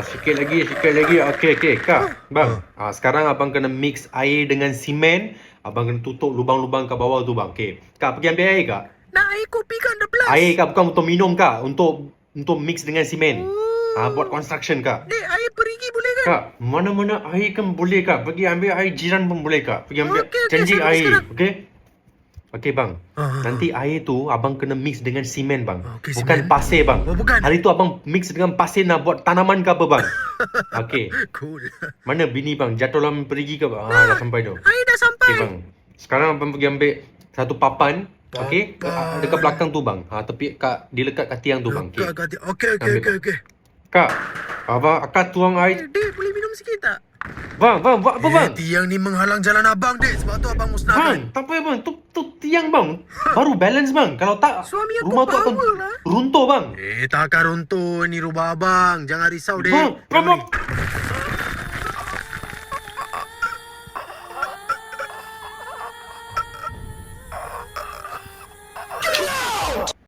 Sikit lagi. Okey. Kak, bang. Sekarang abang kena mix air dengan simen. Abang kena tutup lubang-lubang kat bawah tu bang. Okey. Kak, pergi ambil air kak. Nak air kopi kan dah belas. Air kak bukan untuk minum kak. Untuk mix dengan simen. Buat Oh. construction kak. Dek, air perigi boleh kan? Kak, mana-mana air kan boleh kak. Pergi ambil air jiran pun boleh kak. Pergi ambil. Okey, Janji saya pergi air. sekarang. Okey? Okey bang. Nanti air tu abang kena mix dengan simen bang. Okey, Bukan simen. pasir bang. Oh, bukan. Hari tu abang mix dengan pasir nak buat tanaman ke apa bang? Okey. Cool. Mana bini bang? Jatuh dalam perigi ke bang? Dah sampai tu. Air dah sampai. Okey bang. Sekarang abang pergi ambil satu papan. Okey? Dekat belakang tu bang. Tepi dilekat kat tiang tu bang. Okey. Kak, abang akan tuang air. Dek, boleh minum sikit tak? Bang, buat apa bang? Tiang ni menghalang jalan abang, dek. Sebab tu abang musnahkan. Bang, tak apa bang. Tu tiang bang. Baru balance bang. Kalau tak, Suami aku rumah tu akan power lah. runtuh bang. Takkan runtuh ni rumah abang. Jangan risau, dek. Bang.